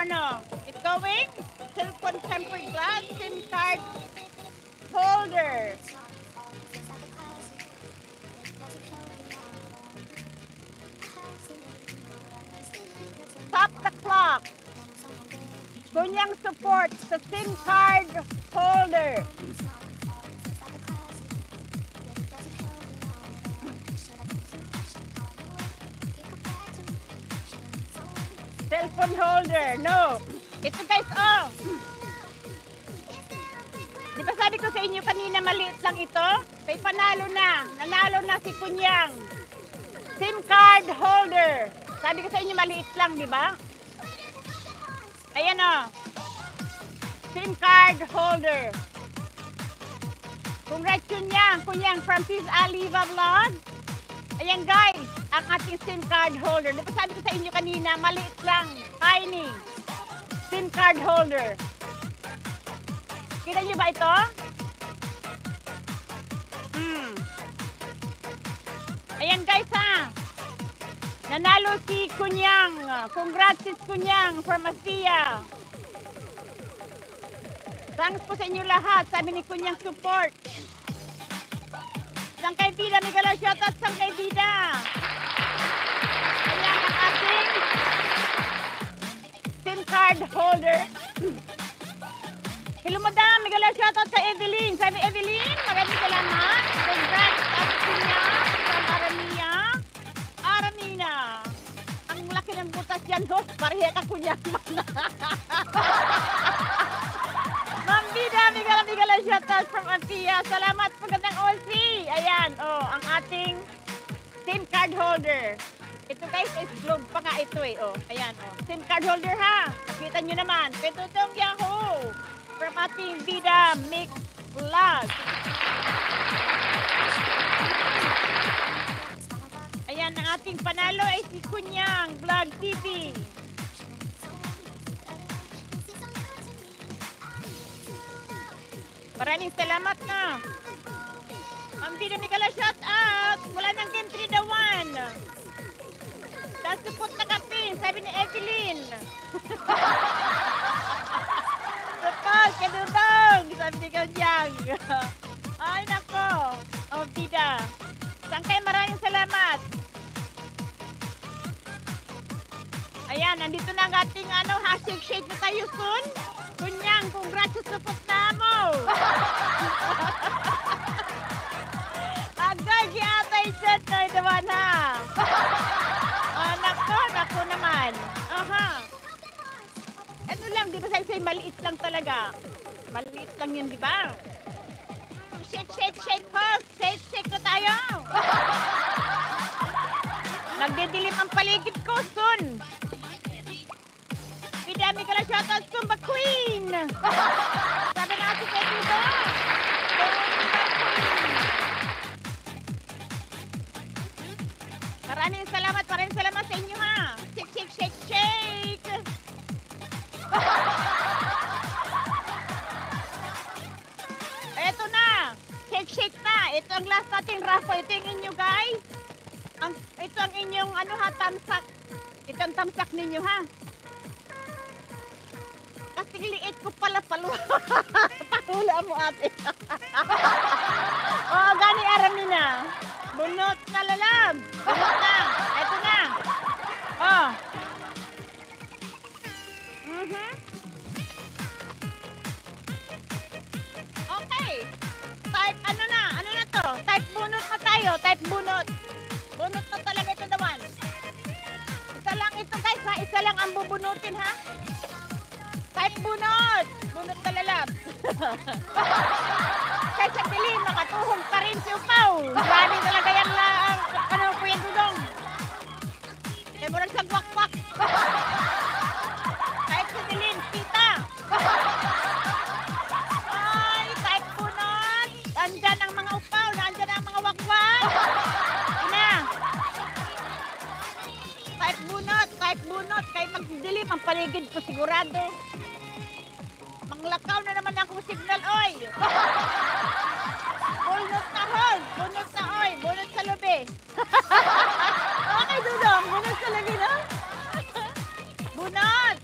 ano? It's going? Cellphone tempered glass, SIM card holder. Stop the clock. Kunyang support sa SIM card holder. Cellphone holder. No. Ito guys, oh. Di ba sabi ko sa inyo kanina maliit lang ito? Kay panalo na. Nanalo na si Kunyang. SIM card holder. Sabi ko sa inyo maliit lang, di ba? Ayan oh. SIM card holder. Congrats Kunyang Francis Aliva Vlog. Ayan guys, ang ating SIM card holder. Di ba sabi ko sa inyo kanina, maliit lang, tiny. SIM card holder. Kita nyo ba ito? Ayan guys ha. Nanalo si Kunyang. Congrats si Kunyang from Asia. Thanks po sa inyo lahat. Sabi ni Kunyang support. Isang kay Bida, Miguel, shoutout isang kay Bida. Ayan ang ating SIM card holder. Hello madam, Miguel, shoutout sa Evelyn. Sabi Evelyn, maraming salamat. Congrats at Kunyang from Aramina. Ang laki ng butas yan, host. Pareha ka Kunyang. Ma'am Bida, Miguel, shoutout from Asia. Salamat, magandang OC. Ayan, oh, ang ating SIM card holder. Ito guys, is globe pa nga ito eh. Oh, ayan, oh. SIM card holder ha. Nakita nyo naman. Petutong Yahoo. From ating Bida Mix Vlog. Ayan, ang ating panalo ay si Kunyang Vlog TV. Maraming salamat na. Ma'am Bida Miguel, shout out. Wala nang game 3 the 1. Tapos support na kapin, sabi ni Evelyn. Support, kadudong, sabi ni Kunyang. Ay, nako. Oh, Bida. Sangkay, maraming salamat. Ayan, nandito na ang ating hashtag shake na tayo soon. Kunyang, congrats sa support na mo. Agay, giatay dyan na naman ha. Nako naman. Aha. Ano lang, di ba say maliit lang talaga. Maliit lang yun, di ba? Shake po. Shake na tayo. Nagdidilim ang paligid ko soon. Dami ka lang shoutout Zumba Queen. Sabi nga si Petito. Maraming salamat sa inyo ha. Shake. Eto na. Shake na. Ito ang last nating raffle. Ito yung inyo guys. Ito ang inyong tamsak. Ito ang tamsak ninyo ha. Kasi liit ko pala Patula mo ate. Oh, gani Aramina. Bunot na lalab. Bunot na. Ito na. Oh. Okay. Type ano na to? Type bunot na tayo. Type bunot. Bunot na talaga ito naman. Isa lang ito guys ha. Isa lang ang bubunutin ha. Type bunot! Bunot na lalab. Kahit sa dilim, nakatuhog pa rin si Upaw. Grabe talaga yan lang. Ano po yung dudong? Eh, murag sa gwak-gwak. Kahit sa dilim, kita. Ay, type bunot. Andyan ang mga Upaw, andyan ang mga wakwak. Ina. Type bunot. Kahit magdilim ang paligid ko sigurado. Manglakaw na naman akong signal, oy! Bunot na oy! Bunot sa lubi! Okay, Dudong! Bunot sa lubi, no? Bunot!